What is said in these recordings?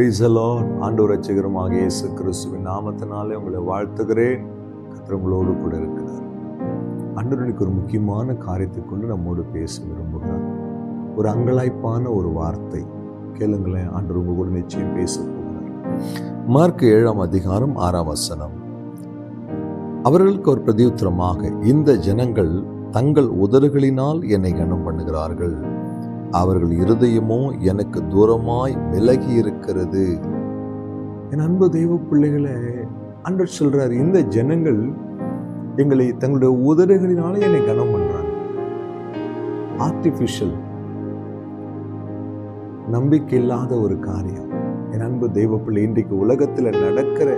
Praise the Lord. ஆண்டவர் ரட்சகருமாக இயேசு கிறிஸ்துவின் நாமத்தினாலே உங்களை வாழ்த்துகிறேன். கர்த்தர் உங்களோடு கூட இருக்கிறார். ஆண்டவருக்கு ஒரு முக்கியமான காரியத்தை கொண்டு நம்மோடு பேச விரும்புகிறார். ஒரு அங்கலாய்ப்பான ஒரு வார்த்தை கேளுங்களேன். ஆண்டவர் உங்க கூட நிச்சயம் பேச போகிறார். மார்க் 7 அதிகாரம் 6 அவர்களுக்கு ஒரு பிரதியுத்தரமாக, இந்த ஜனங்கள் தங்கள் உதடுகளினால் என்னை கனம் பண்ணுகிறார்கள், அவர்கள் இருதயமோ எனக்கு தூரமாய் விலகி இருக்கிறது. என் அன்பு தெய்வ பிள்ளைகளை ஆண்டவர் சொல்றார், இந்த ஜனங்கள் எங்களை தங்களுடைய உதடுகளினாலே என்னை கனம் பண்றாங்க. ஆர்டிபிஷியல், நம்பிக்கை இல்லாத ஒரு காரியம். என் அன்பு தெய்வ பிள்ளை, இன்றைக்கு உலகத்துல நடக்கிற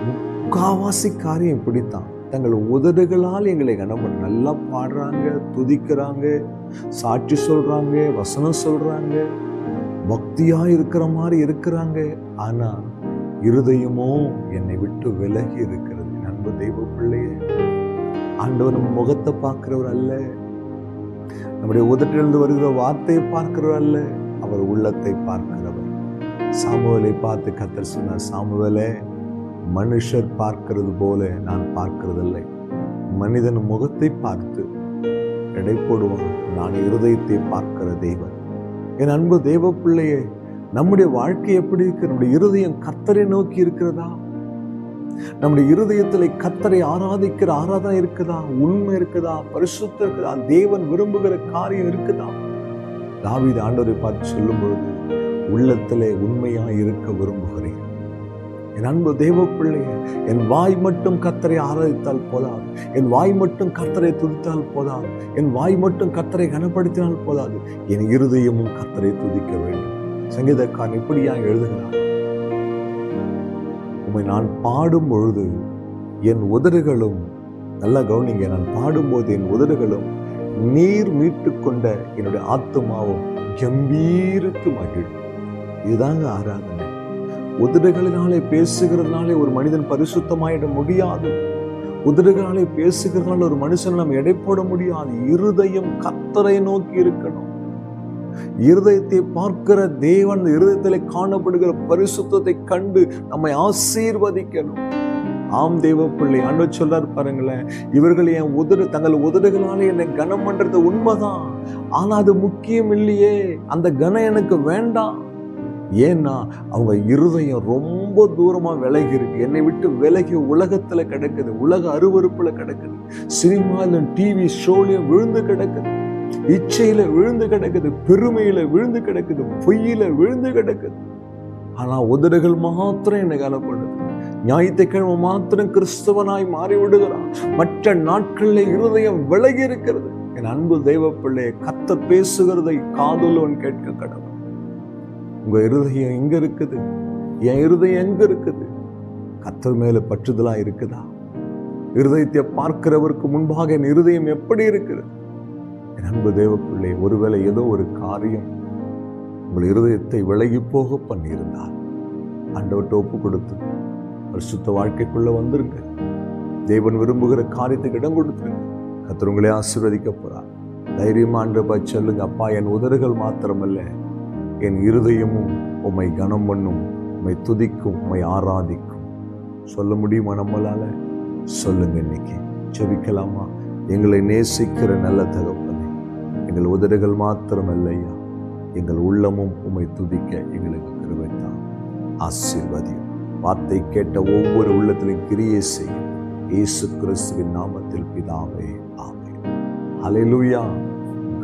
முக்காவாசி காரியம் இப்படித்தான். தங்கள் உதடுகளால் எங்களை கனம் பண்ண, நல்லா பாடுறாங்க, துதிக்கிறாங்க, சாட்சி சொல்றாங்க, வசனம் சொல்றாங்க, பக்தியா இருக்கிற மாதிரி இருக்கிறாங்க. ஆனா இருதயமோ என்னை விட்டு விலகி இருக்கிறது. அன்பு தெய்வ பிள்ளையே, ஆண்டவர் நம்ம முகத்தை பார்க்கிறவர் அல்ல, நம்முடைய உதட்டிலிருந்து வருகிற வார்த்தையை பார்க்கிறவர் அல்ல, அவர் உள்ளத்தை பார்க்கிறவர். சாமுவேலை பார்த்து கர்த்தர் சொன்னார், சாமுவேலே, மனுஷர் பார்க்கிறது போல நான் பார்க்கிறதில்லை. மனிதன் முகத்தை பார்த்து எடை போடுவான், நான் இருதயத்தை பார்க்கிற தெய்வன். என் அன்பு தெய்வ பிள்ளையே, நம்முடைய வாழ்க்கை எப்படி இருக்கு? நம்முடைய இருதயம் கர்த்தரை நோக்கி இருக்கிறதா? நம்முடைய இருதயத்தில் கர்த்தரை ஆராதிக்கிற ஆராதனை இருக்குதா? உண்மை இருக்குதா? பரிசுத்தம் இருக்குதா? தேவன் விரும்புகிற காரியம் இருக்குதா? தாவீது ஆண்டவரை பார்த்து சொல்லும் பொழுது, உள்ளத்திலே உண்மையா இருக்க விரும்புகிறேன். என் அன்பு தெய்வ பிள்ளையே, என் வாய் மட்டும் கர்த்தரை ஆராதித்தால் போதாது, என் வாய் மட்டும் கர்த்தரை துதித்தால் போதாது, என் வாய் மட்டும் கர்த்தரை கனப்படுத்தினால் போதாது, என் இருதயமும் கர்த்தரை துதிக்க வேண்டும். சங்கீதக்காரன் இப்படியா எழுதுகிறார், உம்மை நான் பாடும் பொழுது என் உதடுகளும், நல்லா கவனிங்க, நான் பாடும்போது என் உதடுகளும் நீர் மீட்டு கொண்ட என்னுடைய ஆத்துமாவும் கம்பீரித்து மகிழும். இதுதாங்க ஆராதனை. உதடுகளினாலே பேசுகிறதுனாலே ஒரு மனிதன் பரிசுத்தமாயிட முடியாது. உதடுகளினாலே பேசுகிறதுனால ஒரு மனுஷன் நம்ம எடை போட முடியாது. இருதயம் கர்த்தரை நோக்கி இருக்கணும். இருதயத்தை பார்க்கிற தேவன் இருதயத்திலே காணப்படுகிற பரிசுத்தத்தை கண்டு நம்மை ஆசீர்வதிக்கணும். ஆம் தெய்வ பிள்ளை, ஆண்டவர் சொல்றார் பாருங்களேன், இவர்கள் என் தங்கள் உதடுகளாலே என்னை கனம் பண்றது உண்மைதான், ஆனா அது முக்கியம் இல்லையே, அந்த கனம் எனக்கு வேண்டாம். ஏன்னா அவங்க இருதயம் ரொம்ப தூரமா விலகி இருக்கு. என்னை விட்டு விலகி உலகத்துல கிடக்குது, உலக அருவருப்புல கிடக்குது, சினிமாலும் டிவி ஷோலையும் விழுந்து கிடக்குது, இச்சையில விழுந்து கிடக்குது, பெருமையில விழுந்து கிடக்குது, பொய்யில விழுந்து கிடக்குது. ஆனா உதடுகள் மாத்திரம் என்னை கனப்படுது. ஞாயிற்றுக்கிழமை மாத்திரம் கிறிஸ்தவனாய் மாறி விடுகிறான். மற்ற நாட்கள்ல இருதயம் விலகி இருக்கிறது. என் அன்பு தெய்வ பிள்ளையை, கர்த்தர் பேசுகிறதை காதுள்ளவன் கேட்க கடவுள். உங்க இருதயம் எங்க இருக்குது? என் இருதயம் எங்க இருக்குது? கர்த்தர் மேல பற்றுதலா இருக்குதா? இருதயத்தை பார்க்கிறவருக்கு முன்பாக என் இருதயம் எப்படி இருக்கிறது? என் அன்பு தேவ பிள்ளை, ஒருவேளை ஏதோ ஒரு காரியம் உங்கள் இருதயத்தை விலகி போக பண்ணியிருந்தால் ஆண்டவர்கிட்ட ஒப்பு கொடுத்து பரிசுத்த வாழ்க்கைக்குள்ள வந்துருங்க. தேவன் விரும்புகிற காரியத்துக்கு இடம் கொடுத்துருங்க. கர்த்தர் உங்களே ஆசீர்வதிக்க போறார். தைரியமா ஆண்டவரை சொல்லுங்க, அப்பா, என் உதடுகள் மாத்திரமல்ல, என் இருதயமும் உம்மை கனம் பண்ணும், உம்மை துதிக்கும், உம்மை ஆராதிக்கும். சொல்ல முடியுமா நம்மளால? சொல்லுங்க. இன்னைக்கு ஜெபிக்கலாமா? எங்களை நேசிக்கிற நல்ல தகப்பனே, எங்கள் உதடுகள் மாத்திரம் இல்லையா, எங்கள் உள்ளமும் உம்மை துதிக்க எங்களுக்கு கிருபை தாரும். ஆசீர்வதியும். வார்த்தை கேட்ட ஒவ்வொரு உள்ளத்திலும் கிரியை செய்யும். இயேசு கிறிஸ்துவின் நாமத்தில் பிதாவே, ஆமென். ஹல்லேலூயா.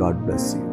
God bless you.